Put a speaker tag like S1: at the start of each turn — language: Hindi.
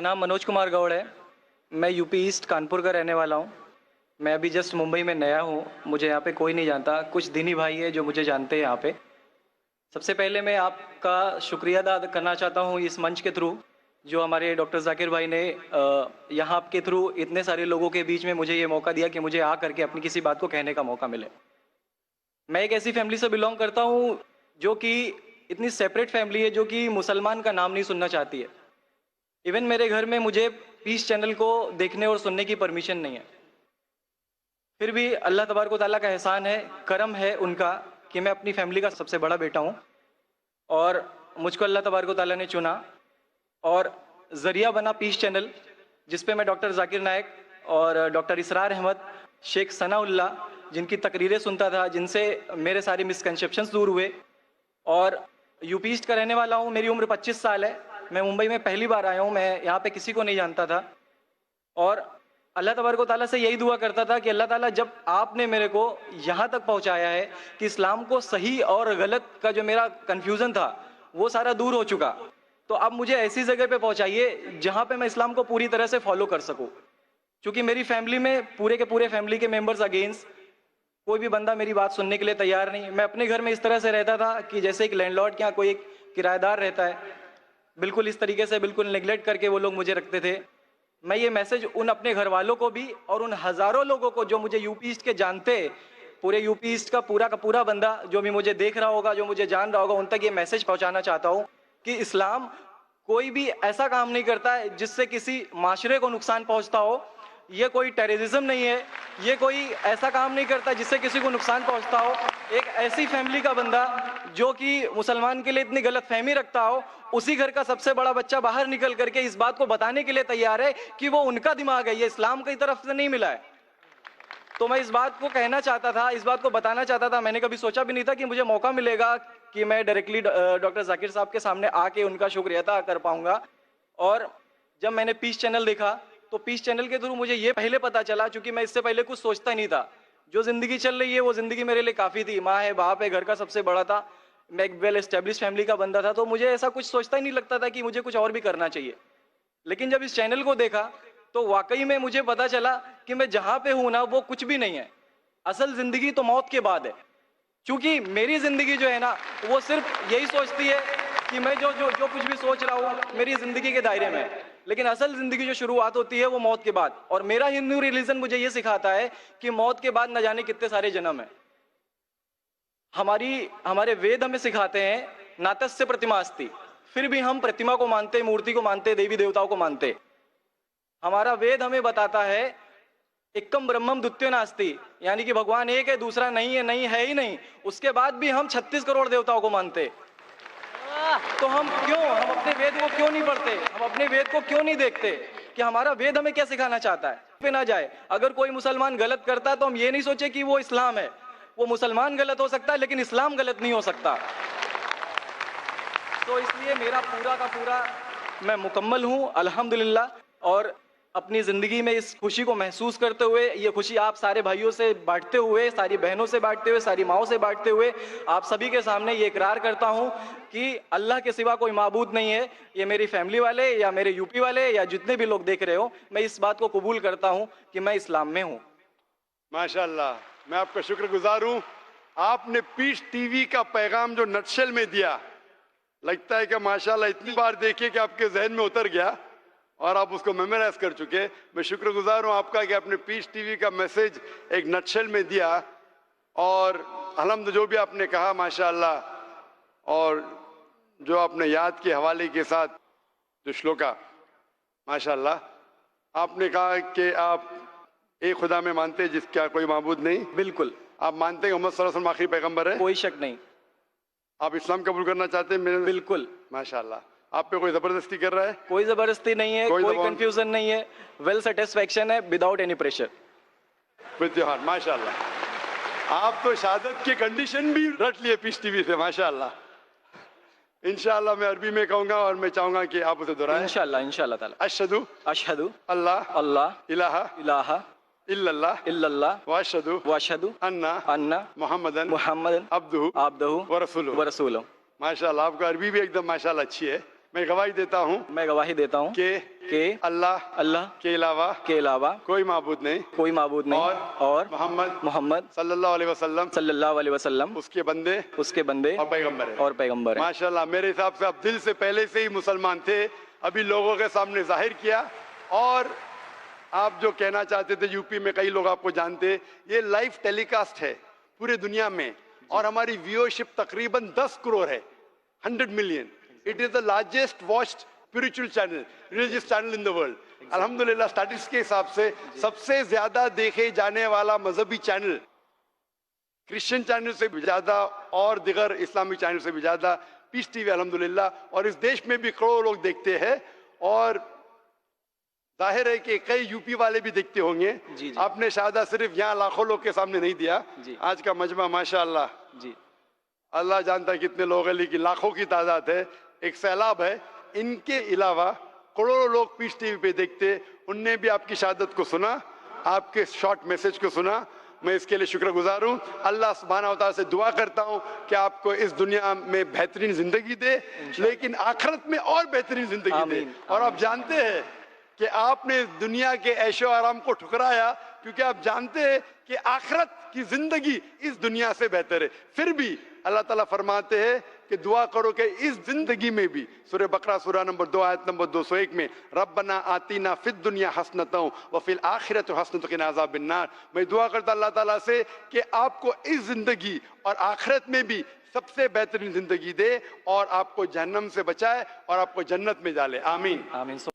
S1: नाम मनोज कुमार गौड़ है। मैं यूपी ईस्ट कानपुर का रहने वाला हूँ। मैं अभी जस्ट मुंबई में नया हूँ, मुझे यहाँ पे कोई नहीं जानता। कुछ दीनी भाई है जो मुझे जानते हैं यहाँ पे। सबसे पहले मैं आपका शुक्रिया अदा करना चाहता हूँ इस मंच के थ्रू, जो हमारे डॉक्टर जाकिर भाई ने यहाँ के थ्रू इतने सारे लोगों के बीच में मुझे ये मौका दिया कि मुझे आ करके अपनी किसी बात को कहने का मौका मिले। मैं एक ऐसी फैमिली से बिलोंग करता हूँ जो कि इतनी सेपरेट फैमिली है, जो कि मुसलमान का नाम नहीं सुनना चाहती है। इवन मेरे घर में मुझे पीस चैनल को देखने और सुनने की परमिशन नहीं है। फिर भी अल्लाह तबारक व तआला का एहसान है, करम है उनका कि मैं अपनी फैमिली का सबसे बड़ा बेटा हूँ और मुझको अल्लाह तबारक व तआला ने चुना और ज़रिया बना पीस चैनल, जिस पे मैं डॉक्टर जाकिर नायक और डॉक्टर इसरार अहमद, शेख सनाउल्लाह जिनकी तकरीरें सुनता था, जिनसे मेरे सारे मिसकंसेप्शंस दूर हुए। और यूपी ईस्ट का रहने वाला हूँ। मेरी उम्र 25 साल है। मैं मुंबई में पहली बार आया हूँ। मैं यहाँ पे किसी को नहीं जानता था और अल्लाह तबारक व तआला से यही दुआ करता था कि अल्लाह ताला, जब आपने मेरे को यहाँ तक पहुँचाया है कि इस्लाम को सही और गलत का जो मेरा कन्फ्यूज़न था वो सारा दूर हो चुका, तो अब मुझे ऐसी जगह पे पहुँचाइए जहाँ पे मैं इस्लाम को पूरी तरह से फॉलो कर सकूँ। क्योंकि मेरी फैमिली में पूरे के पूरे फैमिली के मेंबर्स अगेंस्ट, कोई भी बंदा मेरी बात सुनने के लिए तैयार नहीं। मैं अपने घर में इस तरह से रहता था कि जैसे एक लैंडलॉर्ड के यहाँ कोई एक किराएदार रहता है, बिल्कुल इस तरीके से बिल्कुल नेग्लेक्ट करके वो लोग मुझे रखते थे। मैं ये मैसेज उन अपने घर वालों को भी और उन हज़ारों लोगों को जो मुझे यूपी ईस्ट के जानते, पूरे यूपी ईस्ट का पूरा बंदा जो भी मुझे देख रहा होगा, जो मुझे जान रहा होगा, उन तक ये मैसेज पहुंचाना चाहता हूँ कि इस्लाम कोई भी ऐसा काम नहीं करता है जिससे किसी माशरे को नुकसान पहुंचता हो। ये कोई टेररिज्म नहीं है, ये कोई ऐसा काम नहीं करता जिससे किसी को नुकसान पहुंचता हो। एक ऐसी फैमिली का बंदा जो कि मुसलमान के लिए इतनी गलत फहमी रखता हो, उसी घर का सबसे बड़ा बच्चा बाहर निकल करके इस बात को बताने के लिए तैयार है कि वो उनका दिमाग है, ये इस्लाम की तरफ से नहीं मिला है। तो मैं इस बात को कहना चाहता था, इस बात को बताना चाहता था। मैंने कभी सोचा भी नहीं था कि मुझे मौका मिलेगा कि मैं डायरेक्टली डॉक्टर जाकिर साहब के सामने आके उनका शुक्रिया अदा कर पाऊंगा। और जब मैंने पीस चैनल देखा तो पीस चैनल के थ्रू मुझे ये पहले पता चला, क्योंकि मैं इससे पहले कुछ सोचता ही नहीं था। जो जिंदगी चल रही है वो जिंदगी मेरे लिए काफ़ी थी। माँ है, बाप है, घर का सबसे बड़ा था, मैं एक वेल एस्टेब्लिश फैमिली का बंदा था, तो मुझे ऐसा कुछ सोचता ही नहीं लगता था कि मुझे कुछ और भी करना चाहिए। लेकिन जब इस चैनल को देखा तो वाकई में मुझे पता चला कि मैं जहाँ पे हूँ ना वो कुछ भी नहीं है। असल जिंदगी तो मौत के बाद है। क्योंकि मेरी जिंदगी जो है ना वो सिर्फ यही सोचती है कि मैं जो कुछ भी सोच रहा हूँ मेरी जिंदगी के दायरे में है। लेकिन असल जिंदगी जो शुरुआत होती है वो मौत के बाद। और मेरा हिंदू रिलीजन मुझे ये सिखाता है कि मौत के बाद न जाने कितने सारे जन्म है। हमारे वेद हमें सिखाते हैं नातस्य प्रतिमा अस्ति, फिर भी हम प्रतिमा को मानते, मूर्ति को मानते, देवी देवताओं को मानते। हमारा वेद हमें बताता है एकम ब्रह्मम द्वितीयो नास्ति, यानी कि भगवान एक है, दूसरा नहीं है, नहीं है ही नहीं। उसके बाद भी हम 36 करोड़ देवताओं को मानते। तो हम अपने वेद को क्यों नहीं पढ़ते? हम अपने वेद को क्यों नहीं देखते कि हमारा वेद हमें क्या सिखाना चाहता है? पे ना जाए। अगर कोई मुसलमान गलत करता है तो हम ये नहीं सोचे कि वो इस्लाम है। वो मुसलमान गलत हो सकता है लेकिन इस्लाम गलत नहीं हो सकता। तो इसलिए मेरा पूरा का पूरा मैं मुकम्मल हूँ अल्हम्दुलिल्लाह। और अपनी ज़िंदगी में इस खुशी को महसूस करते हुए, ये खुशी आप सारे भाइयों से बांटते हुए, सारी बहनों से बांटते हुए, सारी माओं से बांटते हुए, आप सभी के सामने ये इकरार करता हूँ कि अल्लाह के सिवा कोई माबूद नहीं है। ये मेरी फैमिली वाले या मेरे यूपी वाले या जितने भी लोग देख रहे हो, मैं इस बात को कबूल करता हूँ कि मैं इस्लाम में हूँ।
S2: माशाल्लाह, मैं आपका शुक्रगुजार हूँ। आपने पीस टीवी का पैगाम जो नटशेल में दिया, लगता है कि माशाल्लाह इतनी बार देखिए कि आपके जहन में उतर गया और आप उसको मेमोराइज कर चुके। मैं शुक्रगुजार हूँ आपका कि आपने पीस टीवी का मैसेज एक नटशेल में दिया। और अल्हम्दुलिल्लाह जो भी आपने कहा माशाल्लाह, और जो आपने याद के हवाले के साथ जो श्लोका, माशाल्लाह आपने कहा कि आप एक खुदा में मानते हैं जिसका कोई माबूद नहीं।
S1: बिल्कुल।
S2: आप मानते हैं मोहम्मद सल्लल्लाहु अलैहि वसल्लम आखिरी पैगंबर है?
S1: कोई शक नहीं।
S2: आप इस्लाम कबूल करना चाहते हैं?
S1: बिल्कुल।
S2: माशाल्लाह। आप पे कोई जबरदस्ती कर रहा है?
S1: कोई जबरदस्ती नहीं है, कोई कंफ्यूजन नहीं है, वेल सेटिस्फैक्शन है, विदाउट एनी प्रेशर।
S2: माशाल्लाह। आप तो शहादत की कंडीशन भी रट लिए पीस टीवी से, माशाल्लाह। इंशाल्लाह मैं अरबी में कहूंगा और मैं चाहूंगा कि आप उसे दोहराएं।
S1: इंशाल्लाह ताला। अशहदु
S2: अल्लाह इलाहा इल्लल्लाह व अशहदु अन्ना मुहम्मदन अब्दुहु व रसूलुहु। माशाल्लाह, आपका अरबी भी एकदम माशाल्लाह अच्छी है। मैं गवाही देता हूँ
S1: कि कि
S2: अल्लाह
S1: अल्लाह
S2: के अलावा
S1: कोई माबूद नहीं
S2: कोई माबूद नहीं
S1: और
S2: मोहम्मद सल्लल्लाहु अलैहि वसल्लम
S1: उसके बंदे
S2: और पैगंबर है।
S1: और पैगंबर है।
S2: माशाल्लाह, मेरे हिसाब से आप दिल से पहले से ही मुसलमान थे, अभी लोगों के सामने जाहिर किया। और आप जो कहना चाहते थे, यूपी में कई लोग आपको जानते, ये लाइव टेलीकास्ट है पूरे दुनिया में और हमारी व्यूअरशिप तकरीबन 10 करोड़ है, 100 million. It is the largest watched spiritual channel, religious channel in the world. अल्हम्दुलिल्लाह, स्टैटिस्टिक्स के हिसाब से सबसे ज्यादा देखे जाने वाला मजहबी चैनल, क्रिश्चियन चैनल से भी ज्यादा और दिगर इस्लामिक चैनल से भी ज्यादा पीस टीवी अल्हम्दुलिल्लाह। और इस देश में भी करोड़ों लोग देखते हैं और जाहिर है कि कई यूपी वाले भी देखते होंगे।
S1: जी।
S2: आपने शायद सिर्फ यहाँ लाखों लोग के सामने नहीं दिया, आज का मजमा माशाअल्लाह
S1: जी,
S2: अल्लाह जानता है कितने लोग हैं, लेकिन लाखों की तादाद है, एक सैलाब है। इनके अलावा करोड़ों लोग पीस टीवी पे देखते, उनने भी आपकी शहादत को सुना, आपके शॉर्ट मैसेज को सुना। मैं इसके लिए शुक्रगुजार हूँ। अल्लाह सुब्हानहू व तआला से दुआ करता हूँ कि आपको इस दुनिया में बेहतरीन जिंदगी दे, लेकिन आखिरत में और बेहतरीन जिंदगी दे। और आप जानते हैं कि आपने दुनिया के ऐशो आराम को ठुकराया, क्योंकि आप जानते हैं कि आखिरत की जिंदगी इस दुनिया से बेहतर है। फिर भी अल्लाह ताला फरमाते हैं कि दुआ करो कि इस जिंदगी में भी, सूरह बकरा सूरह नंबर 2 आयत नंबर 201 में, रब्बना आतीना फिद दुनिया हसनतों व फिल आखिरत हसनतों क़िना अज़ाबिन्नार। मैं दुआ करता अल्लाह ताला से कि आपको इस जिंदगी और आखिरत में भी सबसे बेहतरीन जिंदगी दे और आपको जहन्नम से बचाए और आपको जन्नत में डाले। आमीन।